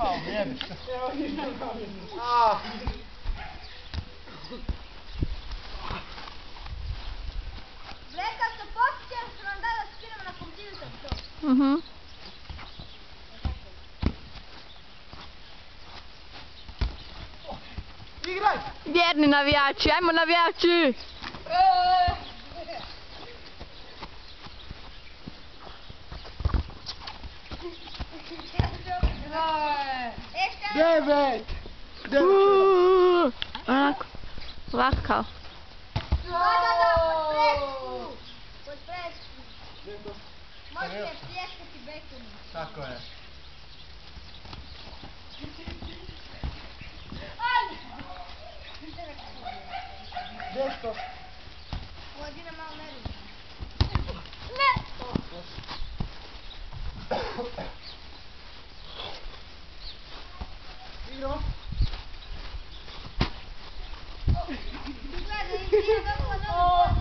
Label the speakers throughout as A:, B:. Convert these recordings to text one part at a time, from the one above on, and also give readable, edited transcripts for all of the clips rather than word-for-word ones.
A: faul, jebiš.
B: Rekao sam poslije, su nam dali da skinemo na kompjuter to.
A: Igraj!
C: Vjerni navijači, ajmo navijači!
A: Devet!
C: Onako, lakao.
B: Da, pod presku. Možete pljeskati bekonu.
A: Tako je. Desto!
B: Vladina malo nervno.
A: Igro!
B: Gledaj, nije dobila nogu.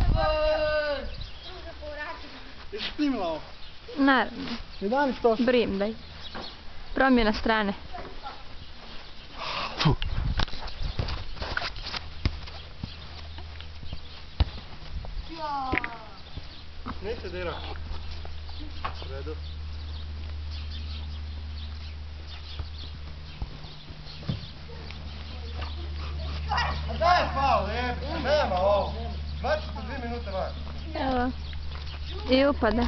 B: Druga povratila.
A: Jesi snimila ovo?
C: Naravno,
A: 11-8.
C: brim daj. Promjena strane.
A: Neće dira. U redu. A daj faul, jebi se, nema ovo. 22 minute van.
C: Evo. I upada.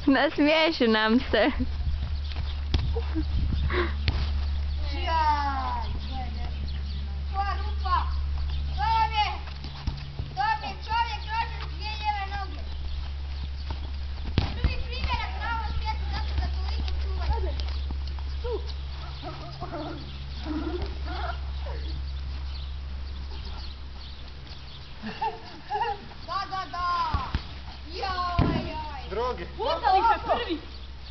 C: Nasmiješi nam se.
B: Jaj, gledaj. Koja rupa? To vam je čovjek rođen s dvije lijeve noge. Prvi primjerak na ovom svijetu zato da toliko čuvaju. Da. Jaj.
A: Drogi.
D: Putali se prvi!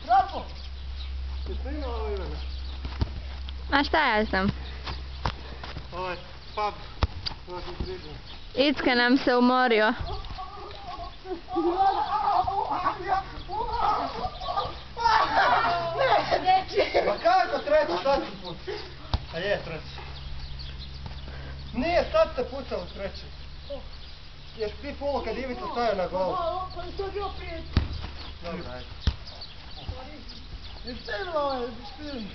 A: Trapo! Ti snimala ovo Ivana?
C: A šta ja znam?
A: Ovaj pub. Nosim priđen.
C: Icka nam se umorio.
A: Pa kako treći, sad si put? A je treći. Nije, sad se pucalo treći. Jesi ti polo kad Ivica stavio na gol?
D: Pa to je bilo prije.
A: Dobro, ajde.
D: Jesi snimila ovaj film?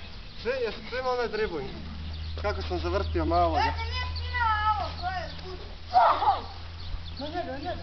A: Jesi snimao onaj dribling? Kako sam zavrtio malo
B: Ja
A: ga?
B: sam nije skinala ovo, koje je put.
D: Na njega.